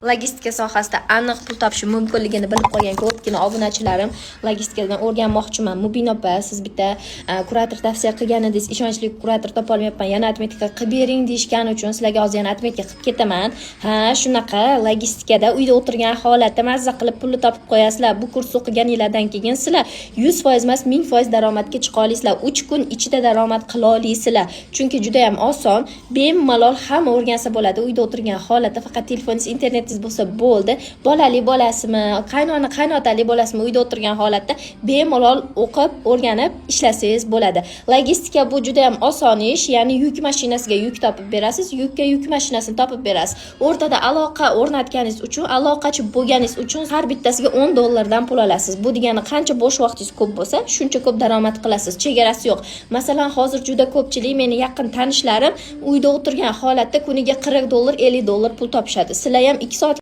Logistika sohasida aniq pul topish mumkinligini bilib qolgan ko'pgina obunachilarim logistikadan o'rganmoqchiman. Mubin opa, siz bitta kurator tavsiya qilganingiz ishonchli kurator topa olmayapman. Yana atmetika qilib bering deyishgani uchun sizlarga hozir yana atmetika qilib ketaman. Ha, shunaqa logistikada uyda o'tirgan holatda mazza qilib pulni topib qo'yasizlar. Bu kurs o'qiganinglardan keyin sizlar 100% emas 1000% daromadga chiqa olasizlar. 3 kun ichida daromad qila olasizlar. Chunki juda ham oson, bemalol hamma o'rgansa bo'ladi. Uyda o'tirgan holatda faqat telefoningiz, internet bo'lsa bo'ldi. Bolali bo'lasizmi, qaynotali bo'lasizmi, uyda o'tirgan holatda bemalol o'qib, o'rganib ishlasangiz bo'ladi. Logistika bu juda ham oson ish, ya'ni yuk mashinasiga yuk topib berasiz, yukka yuk mashinasini topib berasiz. O'rtada aloqa o'rnatganingiz uchun, aloqachi bo'lganingiz uchun har bittasiga $10 pul olasiz. Bu degani qancha bo'sh vaqtingiz ko'p bo'lsa, shuncha ko'p daromad qilasiz. Chegarasi yo'q. Masalan, hozir juda ko'pchilik meni yaqin tanishlarim uyda o'tirgan holatda kuniga $40, $50 pul topishadi. Sizlar ham 2